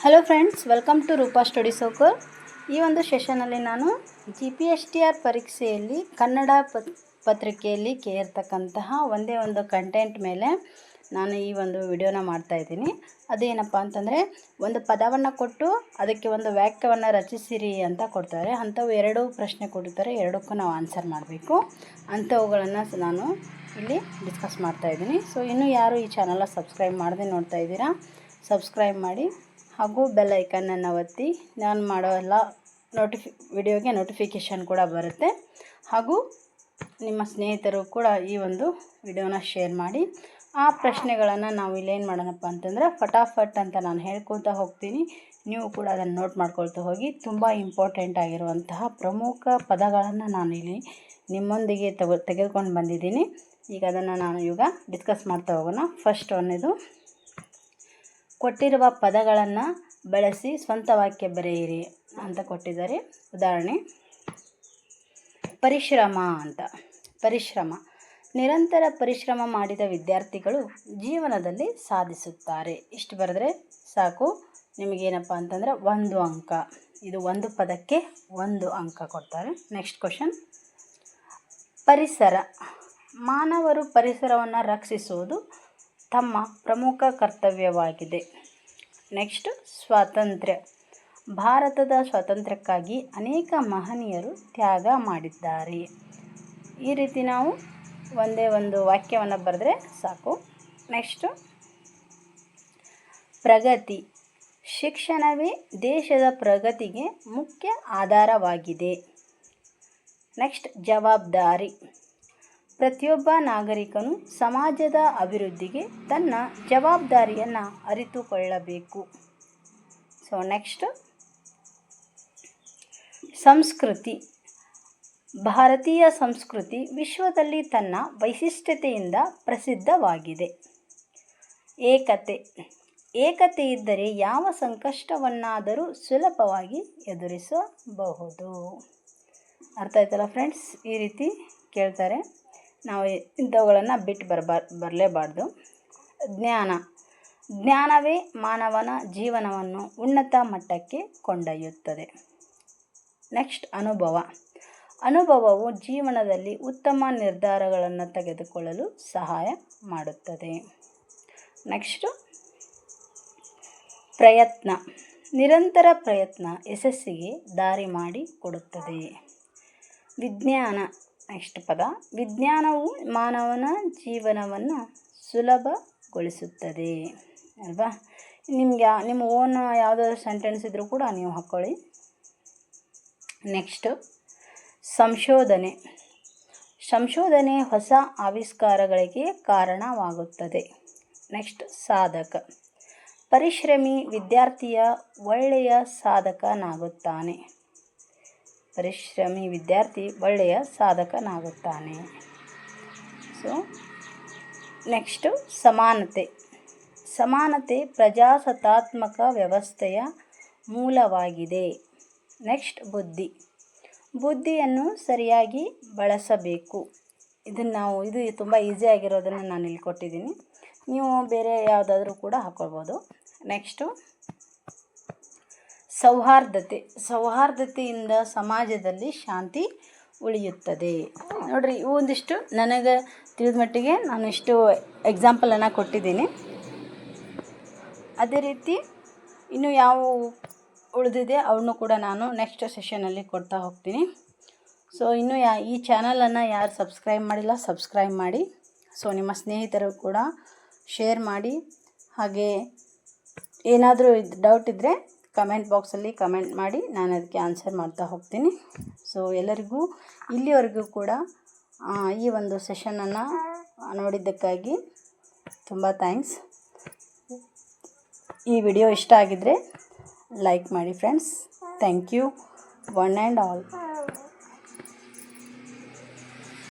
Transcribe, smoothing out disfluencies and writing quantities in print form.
Hello friends, welcome to Roopa study circle. ಈ ಒಂದು ಸೆಷನಲ್ಲಿ ನಾನು GPSTR ಪರೀಕ್ಷೆಯಲ್ಲಿ ಕನ್ನಡ ಪತ್ರಿಕೆಯಲ್ಲಿ ಕೇಳಿರ್ತಕ್ಕಂತಹ ಒಂದೇ ಒಂದು ಕಂಟೆಂಟ್ ಮೇಲೆ ನಾನು ಈ ಒಂದು ವಿಡಿಯೋನ ಮಾಡ್ತಾಯಿದ್ದೀನಿ. ಅದೇನಪ್ಪ ಅಂತಂದರೆ, ಒಂದು ಪದವನ್ನು ಕೊಟ್ಟು ಅದಕ್ಕೆ ಒಂದು ವಾಕ್ಯವನ್ನು ರಚಿಸಿರಿ ಅಂತ ಕೊಡ್ತಾರೆ. ಅಂಥವು 2 ಪ್ರಶ್ನೆ ಕೊಡ್ತಾರೆ, 2ಕ್ಕೂ ನಾವು ಆನ್ಸರ್ ಮಾಡಬೇಕು. ಅಂಥವುಗಳನ್ನು ನಾನು ಇಲ್ಲಿ ಡಿಸ್ಕಸ್ ಮಾಡ್ತಾಯಿದ್ದೀನಿ. ಸೊ ಇನ್ನೂ ಯಾರು ಈ ಚಾನಲ್ನ ಸಬ್ಸ್ಕ್ರೈಬ್ ಮಾಡದೆ ನೋಡ್ತಾ ಇದ್ದೀರಾ, ಸಬ್ಸ್ಕ್ರೈಬ್ ಮಾಡಿ ಹಾಗೂ ಬೆಲ್ ಐಕನ್ನನ್ನು ಒತ್ತಿ. ನಾನು ಮಾಡೋ ಎಲ್ಲ ವಿಡಿಯೋಗೆ ನೋಟಿಫಿಕೇಷನ್ ಕೂಡ ಬರುತ್ತೆ. ಹಾಗೂ ನಿಮ್ಮ ಸ್ನೇಹಿತರು ಕೂಡ ಈ ಒಂದು ವಿಡಿಯೋನ ಶೇರ್ ಮಾಡಿ. ಆ ಪ್ರಶ್ನೆಗಳನ್ನು ನಾವು ಇಲ್ಲೇನು ಮಾಡೋಣಪ್ಪ ಅಂತಂದರೆ, ಫಟಾಫಟ್ ಅಂತ ನಾನು ಹೇಳ್ಕೊತಾ ಹೋಗ್ತೀನಿ. ನೀವು ಕೂಡ ಅದನ್ನು ನೋಟ್ ಮಾಡ್ಕೊಳ್ತಾ ಹೋಗಿ. ತುಂಬ ಇಂಪಾರ್ಟೆಂಟ್ ಆಗಿರುವಂತಹ ಪ್ರಮುಖ ಪದಗಳನ್ನು ನಾನು ಇಲ್ಲಿ ನಿಮ್ಮೊಂದಿಗೆ ತೆಗೆದುಕೊಂಡು ಬಂದಿದ್ದೀನಿ. ಈಗ ಅದನ್ನು ನಾನು ಈಗ ಡಿಸ್ಕಸ್ ಮಾಡ್ತಾ ಹೋಗೋಣ. ಫಸ್ಟ್ ಒಂದೇದು, ಕೊಟ್ಟಿರುವ ಪದಗಳನ್ನು ಬಳಸಿ ಸ್ವಂತ ವಾಕ್ಯ ಬರೆಯಿರಿ ಅಂತ ಕೊಟ್ಟಿದ್ದಾರೆ. ಉದಾಹರಣೆ, ಪರಿಶ್ರಮ ಅಂತ. ಪರಿಶ್ರಮ, ನಿರಂತರ ಪರಿಶ್ರಮ ಮಾಡಿದ ವಿದ್ಯಾರ್ಥಿಗಳು ಜೀವನದಲ್ಲಿ ಸಾಧಿಸುತ್ತಾರೆ. ಇಷ್ಟು ಬರೆದ್ರೆ ಸಾಕು. ನಿಮಗೇನಪ್ಪ ಅಂತಂದರೆ 1 ಅಂಕ. ಇದು ಒಂದು ಪದಕ್ಕೆ 1 ಅಂಕ ಕೊಡ್ತಾರೆ. ನೆಕ್ಸ್ಟ್ ಕ್ವಶನ್, ಪರಿಸರ. ಮಾನವರು ಪರಿಸರವನ್ನು ರಕ್ಷಿಸುವುದು ತಮ್ಮ ಪ್ರಮುಖ ಕರ್ತವ್ಯವಾಗಿದೆ. ನೆಕ್ಸ್ಟ್, ಸ್ವಾತಂತ್ರ್ಯ. ಭಾರತದ ಸ್ವಾತಂತ್ರ್ಯಕ್ಕಾಗಿ ಅನೇಕ ಮಹನೀಯರು ತ್ಯಾಗ ಮಾಡಿದ್ದಾರೆ. ಈ ರೀತಿ ನಾವು ಒಂದೇ ಒಂದು ವಾಕ್ಯವನ್ನು ಬರೆದ್ರೆ ಸಾಕು. ನೆಕ್ಸ್ಟು, ಪ್ರಗತಿ. ಶಿಕ್ಷಣವೇ ದೇಶದ ಪ್ರಗತಿಗೆ ಮುಖ್ಯ ಆಧಾರವಾಗಿದೆ. ನೆಕ್ಸ್ಟ್, ಜವಾಬ್ದಾರಿ. ಪ್ರತಿಯೊಬ್ಬ ನಾಗರಿಕನು ಸಮಾಜದ ಅಭಿವೃದ್ಧಿಗೆ ತನ್ನ ಜವಾಬ್ದಾರಿಯನ್ನು ಅರಿತುಕೊಳ್ಳಬೇಕು. ಸೊ ನೆಕ್ಸ್ಟ್, ಸಂಸ್ಕೃತಿ. ಭಾರತೀಯ ಸಂಸ್ಕೃತಿ ವಿಶ್ವದಲ್ಲಿ ತನ್ನ ವೈಶಿಷ್ಟ್ಯತೆಯಿಂದ ಪ್ರಸಿದ್ಧವಾಗಿದೆ. ಏಕತೆ. ಏಕತೆ ಇದ್ದರೆ ಯಾವ ಸಂಕಷ್ಟವನ್ನಾದರೂ ಸುಲಭವಾಗಿ ಎದುರಿಸಬಹುದು. ಅರ್ಥ ಆಯ್ತಲ್ಲ ಫ್ರೆಂಡ್ಸ್? ಈ ರೀತಿ ಕೇಳ್ತಾರೆ. ನಾವು ಇಂಥವುಗಳನ್ನು ಬಿಟ್ಟು ಬರಲೇಬಾರ್ದು. ಜ್ಞಾನ. ಜ್ಞಾನವೇ ಮಾನವನ ಜೀವನವನ್ನು ಉನ್ನತ ಮಟ್ಟಕ್ಕೆ ಕೊಂಡೊಯ್ಯುತ್ತದೆ. ನೆಕ್ಸ್ಟ್, ಅನುಭವ. ಅನುಭವವು ಜೀವನದಲ್ಲಿ ಉತ್ತಮ ನಿರ್ಧಾರಗಳನ್ನು ತೆಗೆದುಕೊಳ್ಳಲು ಸಹಾಯ ಮಾಡುತ್ತದೆ. ನೆಕ್ಸ್ಟು, ಪ್ರಯತ್ನ. ನಿರಂತರ ಪ್ರಯತ್ನ ಯಶಸ್ಸಿಗೆ ದಾರಿ ಮಾಡಿ ಕೊಡುತ್ತದೆ. ವಿಜ್ಞಾನ. ನೆಕ್ಸ್ಟ್ ಪದ, ವಿಜ್ಞಾನವು ಮಾನವನ ಜೀವನವನ್ನು ಸುಲಭಗೊಳಿಸುತ್ತದೆ. ಅಲ್ವಾ? ನಿಮಗೆ ನಿಮ್ಮ ಓನ್ ಯಾವುದಾದ್ರು ಸೆಂಟೆನ್ಸ್ ಇದ್ದರೂ ಕೂಡ ನೀವು ಹಾಕ್ಕೊಳ್ಳಿ. ನೆಕ್ಸ್ಟು, ಸಂಶೋಧನೆ. ಸಂಶೋಧನೆ ಹೊಸ ಆವಿಷ್ಕಾರಗಳಿಗೆ ಕಾರಣವಾಗುತ್ತದೆ. ನೆಕ್ಸ್ಟ್, ಸಾಧಕ. ಪರಿಶ್ರಮಿ ವಿದ್ಯಾರ್ಥಿಯ ಒಳ್ಳೆಯ ಸಾಧಕನಾಗುತ್ತಾನೆ. ಪರಿಶ್ರಮಿ ವಿದ್ಯಾರ್ಥಿ ಒಳ್ಳೆಯ ಸಾಧಕನಾಗುತ್ತಾನೆ. ಸೊ ನೆಕ್ಸ್ಟು, ಸಮಾನತೆ. ಸಮಾನತೆ ಪ್ರಜಾಸತ್ತಾತ್ಮಕ ವ್ಯವಸ್ಥೆಯ ಮೂಲವಾಗಿದೆ. ನೆಕ್ಸ್ಟ್, ಬುದ್ಧಿ. ಬುದ್ಧಿಯನ್ನು ಸರಿಯಾಗಿ ಬಳಸಬೇಕು. ಇದು ತುಂಬ ಈಸಿ ಆಗಿರೋದನ್ನು ನಾನು ಇಲ್ಲಿ ಕೊಟ್ಟಿದ್ದೀನಿ. ನೀವು ಬೇರೆ ಯಾವುದಾದ್ರೂ ಕೂಡ ಹಾಕ್ಕೊಳ್ಬೋದು. ನೆಕ್ಸ್ಟು, ಸೌಹಾರ್ದತೆ. ಸೌಹಾರ್ದತೆಯಿಂದ ಸಮಾಜದಲ್ಲಿ ಶಾಂತಿ ಉಳಿಯುತ್ತದೆ. ನೋಡಿರಿ, ಇವು ಒಂದಿಷ್ಟು ನನಗೆ ತಿಳಿದ ಮಟ್ಟಿಗೆ ನಾನು ಇಷ್ಟು ಎಕ್ಸಾಂಪಲನ್ನು ಕೊಟ್ಟಿದ್ದೀನಿ. ಅದೇ ರೀತಿ ಇನ್ನು ಯಾವ ಉಳಿದಿದೆ ಅವನು ಕೂಡ ನಾನು ನೆಕ್ಸ್ಟ್ ಸೆಷನಲ್ಲಿ ಕೊಡ್ತಾ ಹೋಗ್ತೀನಿ. ಸೊ ಇನ್ನು ಈ ಚಾನಲನ್ನು ಯಾರು ಸಬ್ಸ್ಕ್ರೈಬ್ ಮಾಡಿಲ್ಲ, ಸಬ್ಸ್ಕ್ರೈಬ್ ಮಾಡಿ. ಸೊ ನಿಮ್ಮ ಸ್ನೇಹಿತರು ಕೂಡ ಶೇರ್ ಮಾಡಿ. ಹಾಗೆ ಏನಾದರೂ ಡೌಟ್ ಇದ್ದರೆ ಕಮೆಂಟ್ ಬಾಕ್ಸಲ್ಲಿ ಕಮೆಂಟ್ ಮಾಡಿ, ನಾನು ಅದಕ್ಕೆ ಆನ್ಸರ್ ಮಾಡ್ತಾ ಹೋಗ್ತೀನಿ. ಸೊ ಎಲ್ಲರಿಗೂ ಇಲ್ಲಿವರೆಗೂ ಕೂಡ ಈ ಒಂದು ಸೆಷನನ್ನು ನೋಡಿದ್ದಕ್ಕಾಗಿ ತುಂಬ ಥ್ಯಾಂಕ್ಸ್. ಈ ವಿಡಿಯೋ ಇಷ್ಟ ಆಗಿದ್ದರೆ ಲೈಕ್ ಮಾಡಿ friends. Thank you one and all.